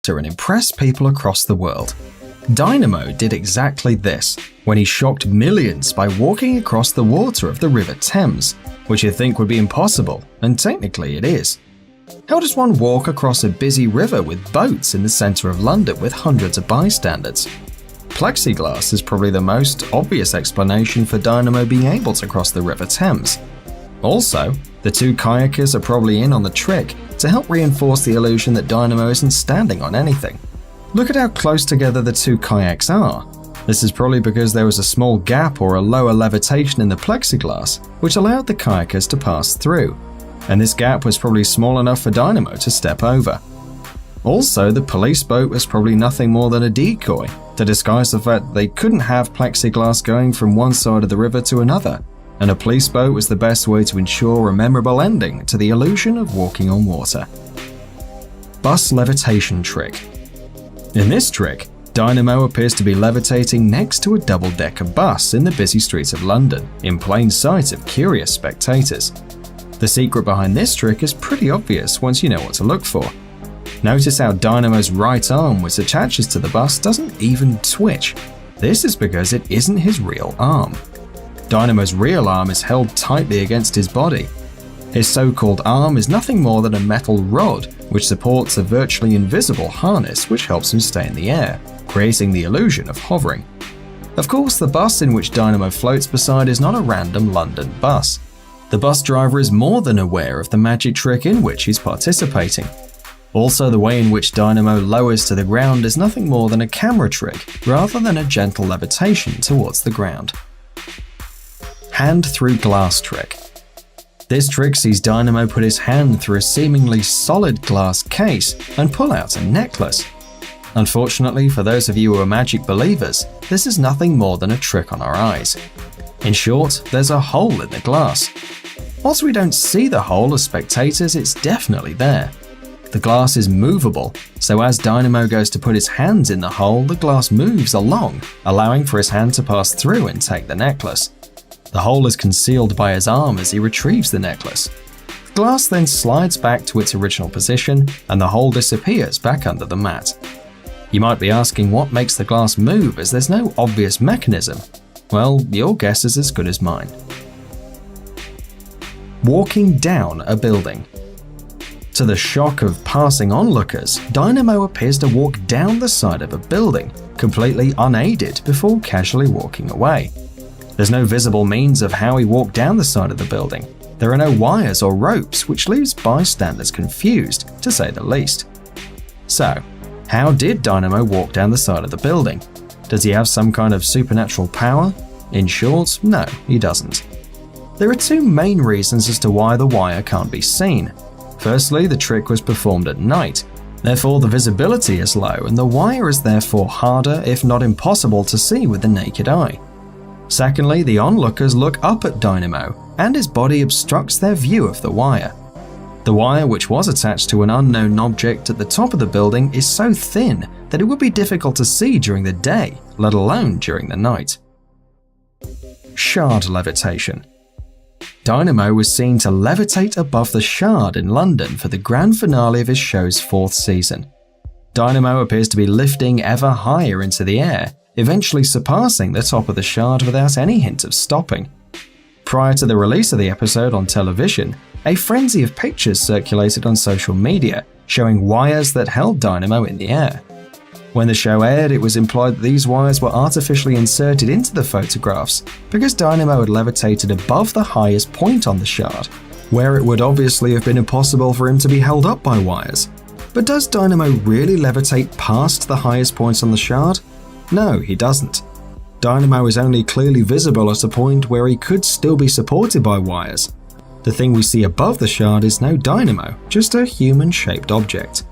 and impress people across the world. Dynamo did exactly this when he shocked millions by walking across the water of the River Thames, which you'd think would be impossible, and technically it is. How does one walk across a busy river with boats in the centre of London with hundreds of bystanders? Plexiglass is probably the most obvious explanation for Dynamo being able to cross the River Thames. Also, the two kayakers are probably in on the trick to help reinforce the illusion that Dynamo isn't standing on anything. Look at how close together the two kayaks are. This is probably because there was a small gap or a lower levitation in the plexiglass, which allowed the kayakers to pass through, and this gap was probably small enough for Dynamo to step over. Also, the police boat was probably nothing more than a decoy to disguise the fact that they couldn't have plexiglass going from one side of the river to another, and a police boat was the best way to ensure a memorable ending to the illusion of walking on water. Bus levitation trick. In this trick, Dynamo appears to be levitating next to a double-decker bus in the busy streets of London, in plain sight of curious spectators. The secret behind this trick is pretty obvious once you know what to look for. Notice how Dynamo's right arm, which attaches to the bus, doesn't even twitch. This is because it isn't his real arm. Dynamo's real arm is held tightly against his body. His so-called arm is nothing more than a metal rod which supports a virtually invisible harness which helps him stay in the air, creating the illusion of hovering. Of course, the bus in which Dynamo floats beside is not a random London bus. The bus driver is more than aware of the magic trick in which he's participating. Also, the way in which Dynamo lowers to the ground is nothing more than a camera trick rather than a gentle levitation towards the ground. Hand through glass trick. This trick sees Dynamo put his hand through a seemingly solid glass case and pull out a necklace. Unfortunately, for those of you who are magic believers, this is nothing more than a trick on our eyes. In short, there's a hole in the glass. Whilst we don't see the hole as spectators, it's definitely there. The glass is movable, so as Dynamo goes to put his hands in the hole, the glass moves along, allowing for his hand to pass through and take the necklace. The hole is concealed by his arm as he retrieves the necklace. The glass then slides back to its original position, and the hole disappears back under the mat. You might be asking what makes the glass move, as there's no obvious mechanism. Well, your guess is as good as mine. Walking down a building. To the shock of passing onlookers, Dynamo appears to walk down the side of a building, completely unaided, before casually walking away. There's no visible means of how he walked down the side of the building. There are no wires or ropes, which leaves bystanders confused, to say the least. So, how did Dynamo walk down the side of the building? Does he have some kind of supernatural power? In short, no, he doesn't. There are two main reasons as to why the wire can't be seen. Firstly, the trick was performed at night. Therefore, the visibility is low and the wire is therefore harder, if not impossible, to see with the naked eye. Secondly, the onlookers look up at Dynamo, and his body obstructs their view of the wire. The wire, which was attached to an unknown object at the top of the building, is so thin that it would be difficult to see during the day, let alone during the night. Shard levitation. Dynamo was seen to levitate above the Shard in London for the grand finale of his show's 4th season. Dynamo appears to be lifting ever higher into the air, eventually surpassing the top of the Shard without any hint of stopping. Prior to the release of the episode on television, a frenzy of pictures circulated on social media showing wires that held Dynamo in the air. When the show aired, it was implied that these wires were artificially inserted into the photographs because Dynamo had levitated above the highest point on the Shard, where it would obviously have been impossible for him to be held up by wires. But does Dynamo really levitate past the highest points on the Shard? No, he doesn't. Dynamo is only clearly visible at a point where he could still be supported by wires. The thing we see above the Shard is no Dynamo, just a human-shaped object.